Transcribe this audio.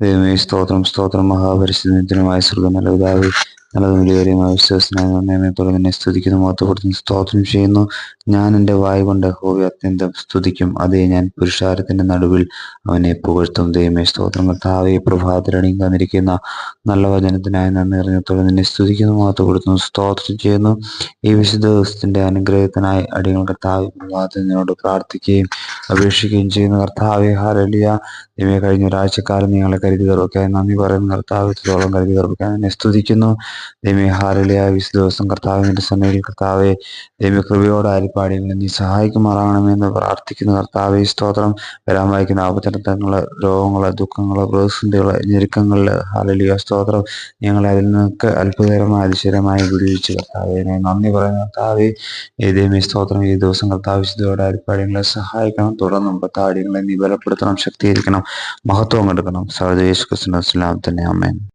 ദൈവമേ സ്തോത്രം സ്തോത്രം മഹാപരിശുദ്ധമായ സ്വർഗ്ഗം നല്ല പിതാവേ, നല്ലതും വിലയേറിയതുമായ വിശ്വാസനായ നന്ദിയോടെ നിന്നെ സ്തുതിക്കുന്നു, മഹത്വപ്പെടുത്തുന്നു, സ്തോത്രം ചെയ്യുന്നു. ഞാൻ എൻ്റെ വായ് കൊണ്ട് യഹോവയെ അത്യന്തം സ്തുതിക്കും. അതേ, ഞാൻ പുരുഷാരത്തിന്റെ നടുവിൽ അവനെ പുകഴ്ത്തും. ദൈവമേ സ്തോത്രം. കർത്താവേ, പ്രഭാതത്തിൽ തന്നിരിക്കുന്ന നല്ല വചനത്തിനായി നന്ദി അറിഞ്ഞത്തോടെ നിന്നെ സ്തുതിക്കുന്നു, മഹത്വപ്പെടുത്തുന്നു, സ്തോത്രം ചെയ്യുന്നു. ഈ വിശുദ്ധ ദിവസത്തിന്റെ അനുഗ്രഹത്തിനായി അടിയങ്ങൾ കർത്താവേ പ്രഭാതത്തിൽ നിന്നോട് പ്രാർത്ഥിക്കുകയും അപേക്ഷിക്കുകയും ചെയ്യുന്ന കർത്താവേ, ഹല്ലേലൂയ. ദൈവമേ, കഴിഞ്ഞ ഒരാഴ്ചക്കാലം നിങ്ങളെ കരുതി കറുക്കാൻ നന്ദി പറയുന്ന കർത്താവ് ഇത്രത്തോളം കരുതി കറുക്കാൻ എന്നെ സ്തുതിക്കുന്നു. ദൈവമേ, ഹല്ലേലൂയ. വിശുദ്ധ ദിവസം കർത്താവിന്റെ സന്നിധിയിൽ കർത്താവെ ദൈവ കൃപയോടെ അരിപ്പാടികളെ നീ സഹായിക്കുമാറാകണമെന്ന് പ്രാർത്ഥിക്കുന്ന കർത്താവെ സ്തോത്രം. വരാൻ വായിക്കുന്ന ആപത്തനങ്ങള്, രോഗങ്ങള്, ദുഃഖങ്ങള്, പ്രതിസന്ധികള്, ഞെരുക്കങ്ങളില് ഹല്ലേലൂയ സ്തോത്രം, ഞങ്ങളെ അതിൽ നിന്നൊക്കെ അത്ഭുതകരമായ അതിശയമായി വിടുവിച്ച് കർത്താവെ നന്ദി പറയുന്ന കർത്താവെ ദൈവമേ സ്തോത്രം. ഈ ദിവസം കർത്താവ് വിശുദ്ധയോടെ അരിപ്പാടികളെ സഹായിക്കണം. തുടർന്നും കർത്താടികളെ നീ ബലപ്പെടുത്തണം, ശക്തീകരിക്കണം, മഹത്വം എടുക്കണം. സർവ്വ യേശു ക്രിസ്തുവിന്റെ നാമത്തിൽ തന്നെ ആമേൻ.